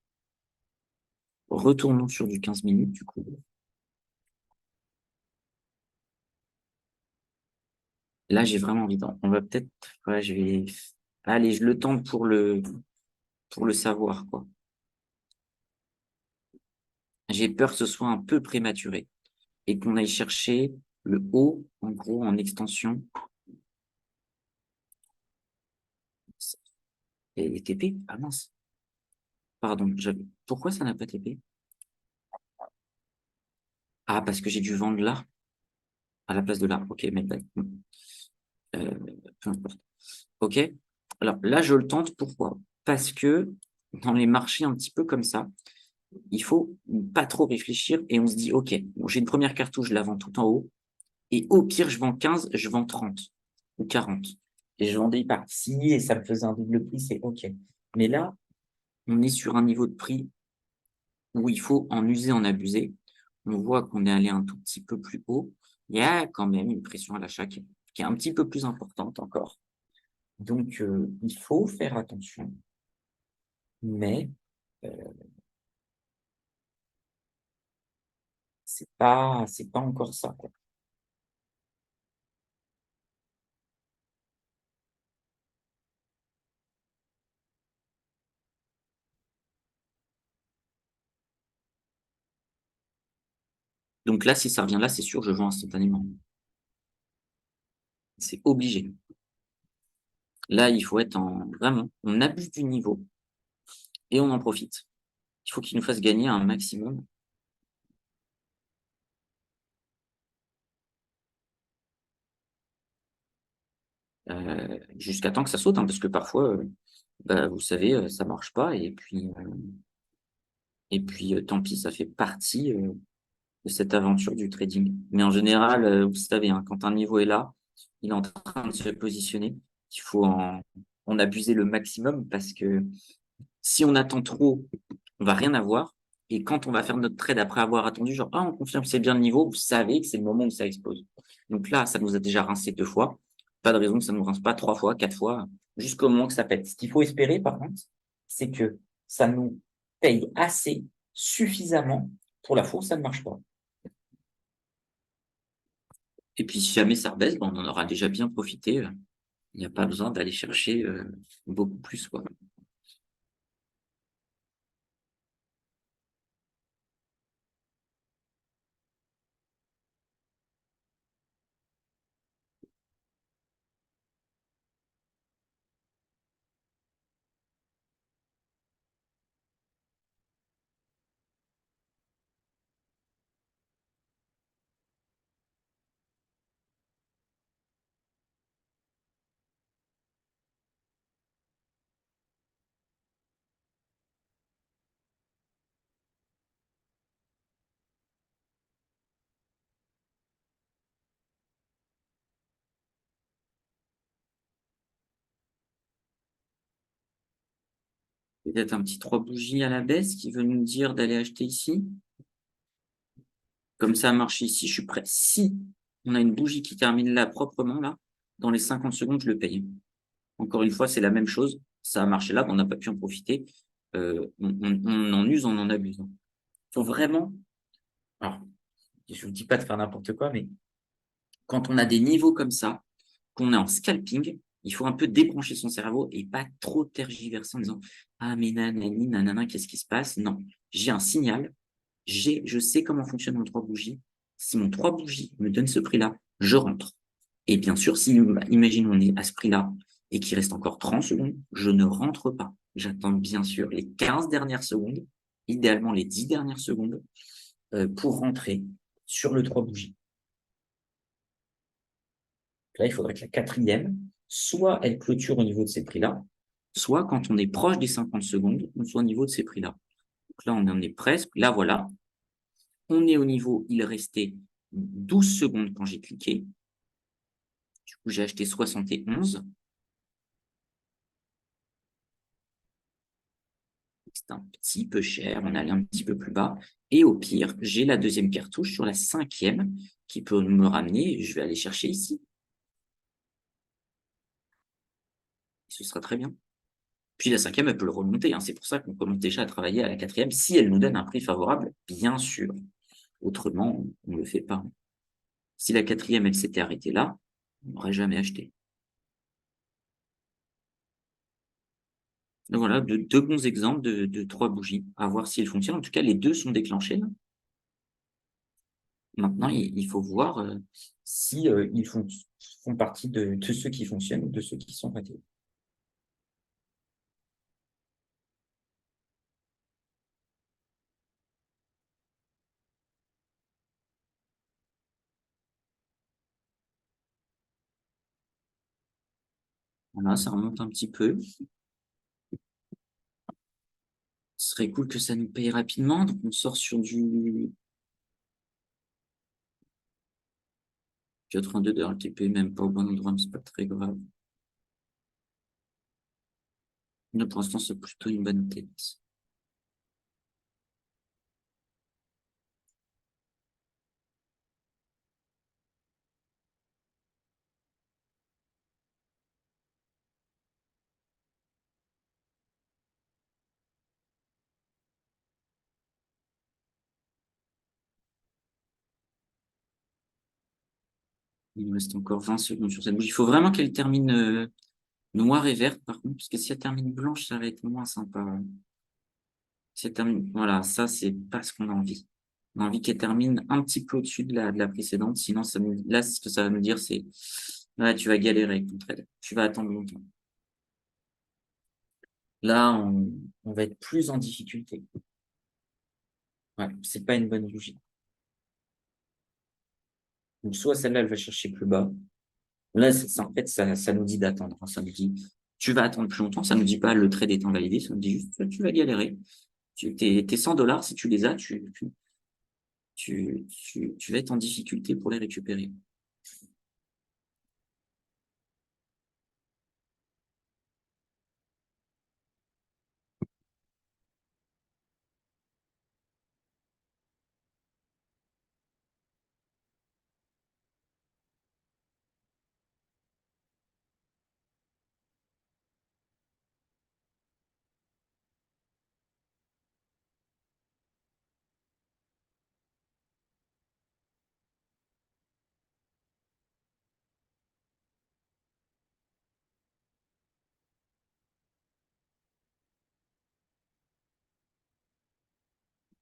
Retournons sur du 15 minutes, du coup. Là, j'ai vraiment envie d'en. On va peut-être. Ouais, je vais. Allez, je le tente pour le savoir, quoi. J'ai peur que ce soit un peu prématuré et qu'on aille chercher le haut, en gros, en extension. Et TP? Ah mince. Pardon. Pourquoi ça n'a pas TP? Ah, parce que j'ai dû vendre là, à la place de là. Ok, mais euh, peu importe. Ok. Alors là, je le tente. Pourquoi? Parce que dans les marchés un petit peu comme ça, il faut pas trop réfléchir et on se dit, OK, bon, j'ai une première cartouche, je la vends tout en haut. Et au pire, je vends 15, je vends 30 ou 40. Et je vendais par ici et ça me faisait un double prix, c'est OK. Mais là, on est sur un niveau de prix où il faut en user, en abuser. On voit qu'on est allé un tout petit peu plus haut. Il y a quand même une pression à l'achat qui est un petit peu plus importante encore. Donc, il faut faire attention. Mais euh, c'est pas encore ça, quoi. Donc là, si ça revient là, c'est sûr, je vends instantanément. C'est obligé. Là, il faut être vraiment, on abuse du niveau et on en profite. Il faut qu'il nous fasse gagner un maximum. jusqu'à temps que ça saute, hein, parce que parfois, bah, vous savez, ça marche pas et puis, tant pis, ça fait partie, de cette aventure du trading. Mais en général, vous savez, hein, quand un niveau est là, il est en train de se positionner, il faut en abuser le maximum parce que si on attend trop, on va rien avoir et quand on va faire notre trade après avoir attendu, genre: «Ah, on confirme que c'est bien le niveau», vous savez que c'est le moment où ça explose. Donc là, ça nous a déjà rincé 2 fois, pas de raison que ça ne nous rince pas 3 fois, 4 fois, jusqu'au moment que ça pète. Ce qu'il faut espérer par contre, c'est que ça nous paye assez, suffisamment pour la fois où ça ne marche pas. Et puis si jamais ça rebaisse, ben, on en aura déjà bien profité, il n'y a pas besoin d'aller chercher, beaucoup plus, quoi. Peut-être un petit 3 bougies à la baisse qui veut nous dire d'aller acheter ici. Comme ça a marché ici, je suis prêt. Si on a une bougie qui termine là proprement là, dans les 50 secondes, je le paye. Encore une fois, c'est la même chose. Ça a marché là, on n'a pas pu en profiter. On en use, on en abuse, hein. Faut vraiment alors, je vous dis pas de faire n'importe quoi, mais quand on a des niveaux comme ça, qu'on est en scalping, il faut un peu débrancher son cerveau et pas trop tergiverser en disant: «Ah mais nanani nanana, qu'est-ce qui se passe?» Non, j'ai un signal, je sais comment fonctionne mon 3 bougies. Si mon 3 bougies me donne ce prix-là, je rentre et bien sûr, si imagine on est à ce prix-là et qu'il reste encore 30 secondes, je ne rentre pas. J'attends bien sûr les 15 dernières secondes, idéalement les 10 dernières secondes, pour rentrer sur le 3 bougies. Là, il faudrait que la quatrième, soit elle clôture au niveau de ces prix-là, soit quand on est proche des 50 secondes, on soit au niveau de ces prix-là. Donc là, on en est presque. Là, voilà, on est au niveau, il restait 12 secondes quand j'ai cliqué. Du coup, j'ai acheté 71. C'est un petit peu cher, on allait un petit peu plus bas. Et au pire, j'ai la deuxième cartouche sur la cinquième qui peut me ramener. Je vais aller chercher ici. Ce sera très bien. Puis la cinquième, elle peut le remonter, hein. C'est pour ça qu'on commence déjà à travailler à la quatrième, si elle nous donne un prix favorable, bien sûr. Autrement, on ne le fait pas. Si la quatrième, elle s'était arrêtée là, on n'aurait jamais acheté. Donc voilà, deux bons exemples de 3 bougies, à voir si elles fonctionnent. En tout cas, les 2 sont déclenchées là. Maintenant, il faut voir, si, ils font partie de ceux qui fonctionnent ou de ceux qui sont ratés. Voilà, ça remonte un petit peu. Ce serait cool que ça nous paye rapidement, donc on sort sur du 82 de RTP, même pas au bon endroit, mais c'est pas très grave. Là, pour l'instant, c'est plutôt une bonne tête. Il nous reste encore 20 secondes sur cette bougie. Il faut vraiment qu'elle termine, noire et verte, par contre, parce que si elle termine blanche, ça va être moins sympa, ouais. Si elle termine voilà, ça, c'est pas ce qu'on a envie. On a envie qu'elle termine un petit peu au-dessus de la précédente, sinon ça nous là, ce que ça va nous dire, c'est: «Ouais, tu vas galérer avec ton trade, tu vas attendre longtemps». Là, on va être plus en difficulté. Ouais, c'est pas une bonne bougie. Donc soit celle-là, elle va chercher plus bas, Là, en fait, ça nous dit d'attendre. Ça nous dit, tu vas attendre plus longtemps. Ça nous dit pas le trade étant validé. Ça nous dit juste, tu vas galérer. Tes 100 dollars, si tu les as, tu vas être en difficulté pour les récupérer.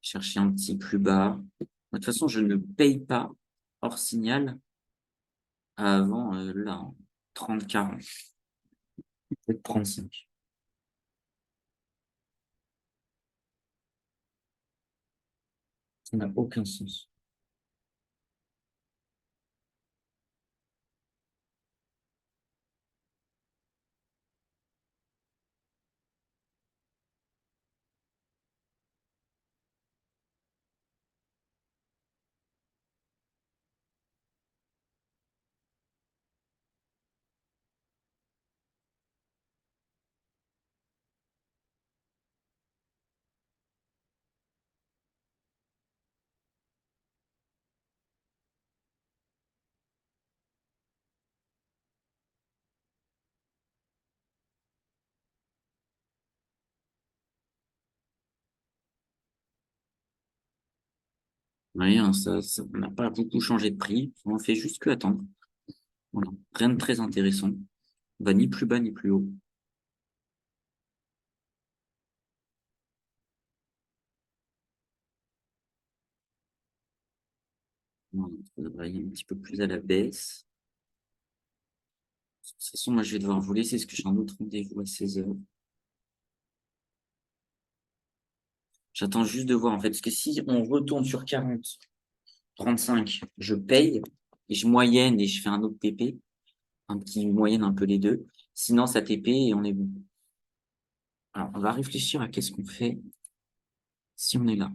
Chercher un petit plus bas. De toute façon, je ne paye pas hors signal avant là, 30-40, peut-être 35. Ça n'a aucun sens. Rien, ça n'a pas beaucoup changé de prix. On fait juste que attendre. Voilà. Rien de très intéressant. On va ni plus bas ni plus haut. Voilà. On devrait aller un petit peu plus à la baisse. De toute façon, moi, je vais devoir vous laisser parce que j'ai un autre rendez-vous à 16 heures. J'attends juste de voir, en fait, parce que si on retourne sur 40, 35, je paye et je moyenne et je fais un autre TP, un petit moyenne un peu les deux. Sinon, ça TP et on est bon. Alors, on va réfléchir à qu'est-ce qu'on fait si on est là.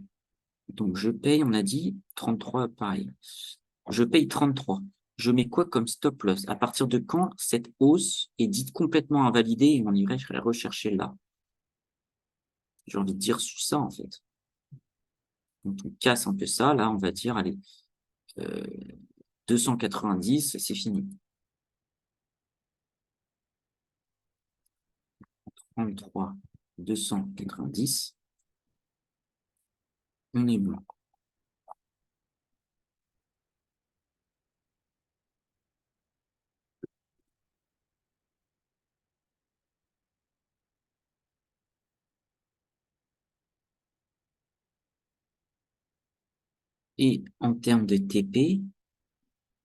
Donc, je paye, on a dit 33, pareil. Je paye 33. Je mets quoi comme stop loss? À partir de quand cette hausse est dite complètement invalidée et on irait rechercher là? J'ai envie de dire sous ça, en fait. Donc, on casse un peu ça. Là, on va dire, allez, euh, 290, c'est fini. 33, 290, on est bon. Et en termes de TP,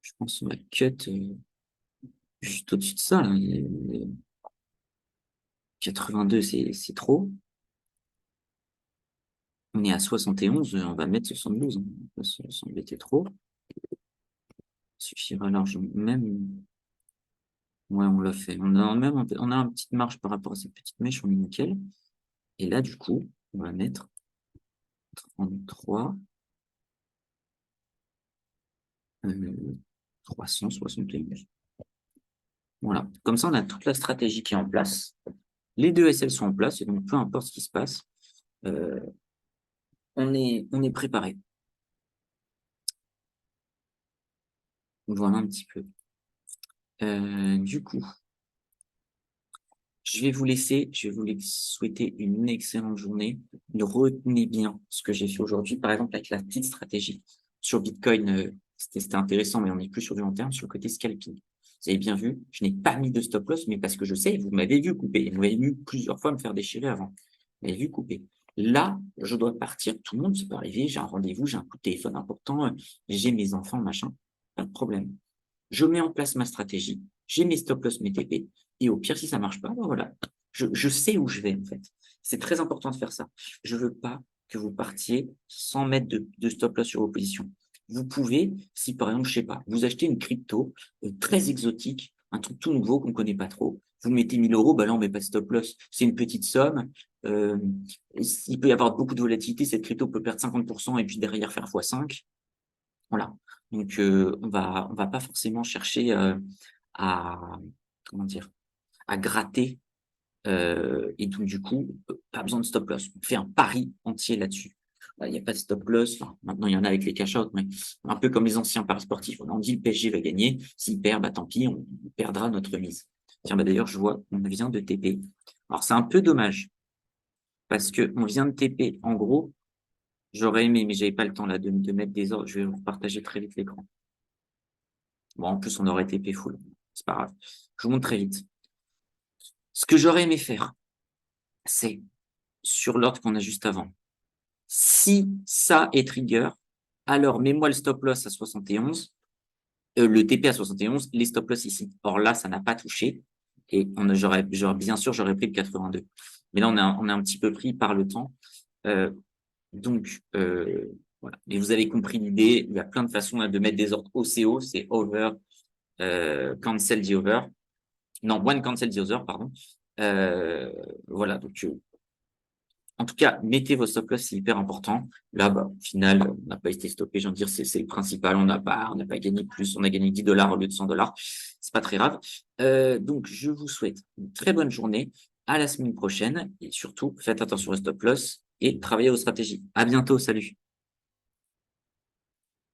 je pense qu'on va cut juste au-dessus de ça. Là. 82, c'est trop. On est à 71, on va mettre 72. On va s'embêter trop. Suffira largement. Même, ouais, on l'a fait. On a une petite marge par rapport à cette petite mèche, on est nickel. Et là, du coup, on va mettre 33, 371. Voilà. Comme ça, on a toute la stratégie qui est en place. Les deux SL sont en place, et donc peu importe ce qui se passe, euh, on est préparé. Voilà un petit peu. Du coup, je vais vous laisser, je vais vous souhaiter une excellente journée. Ne retenez bien ce que j'ai fait aujourd'hui, par exemple avec la petite stratégie sur Bitcoin, c'était intéressant, mais on n'est plus sur du long terme, sur le côté scalping. Vous avez bien vu, je n'ai pas mis de stop loss, mais parce que je sais, vous m'avez vu couper, vous m'avez vu plusieurs fois me faire déchirer avant. Vous m'avez vu couper. Là, je dois partir, tout le monde, ça peut arriver, j'ai un rendez-vous, j'ai un coup de téléphone important, j'ai mes enfants, machin, pas de problème. Je mets en place ma stratégie, j'ai mes stop loss, mes TP, et au pire, si ça marche pas, ben voilà, je sais où je vais, en fait. C'est très important de faire ça. Je veux pas que vous partiez sans mettre de stop loss sur vos positions. Vous pouvez, si par exemple, je sais pas, vous achetez une crypto très exotique un truc tout nouveau qu'on ne connaît pas trop. Vous mettez 1000 euros, bah là, on met pas de stop loss. C'est une petite somme. Il peut y avoir beaucoup de volatilité. Cette crypto peut perdre 50% et puis derrière faire x5. Voilà. Donc, on va pas forcément chercher à, comment dire, à gratter. Et donc, du coup, pas besoin de stop loss. On fait un pari entier là-dessus. Il n'y a pas de stop loss. Enfin, maintenant, il y en a avec les cash-out, mais un peu comme les anciens paris sportifs. On dit le PSG va gagner. S'il perd, bah, tant pis, on perdra notre mise. Tiens, bah, d'ailleurs, je vois qu'on vient de TP. Alors, c'est un peu dommage parce qu'on vient de TP. En gros, j'aurais aimé, mais j'avais pas le temps là de mettre des ordres. Je vais vous partager très vite l'écran. Bon, en plus, on aurait TP full. C'est pas grave. Je vous montre très vite. Ce que j'aurais aimé faire, c'est sur l'ordre qu'on a juste avant. Si ça est trigger, alors mets-moi le stop loss à 71, le TP à 71, les stop loss ici. Or là, ça n'a pas touché. Et bien sûr, j'aurais pris le 82. Mais là, on est un petit peu pris par le temps. Donc, voilà. Mais vous avez compris l'idée. Il y a plein de façons de mettre des ordres OCO. C'est over, cancel the over. Non, one cancel the other, pardon. Voilà. Donc, en tout cas, mettez vos stop loss, c'est hyper important. Là, bah, au final, on n'a pas été stoppé. J'ai envie de dire, c'est le principal. On n'a pas gagné plus. On a gagné 10 $ au lieu de 100 $. C'est pas très grave. Donc, je vous souhaite une très bonne journée. À la semaine prochaine. Et surtout, faites attention aux stop loss et travaillez aux stratégies. À bientôt. Salut.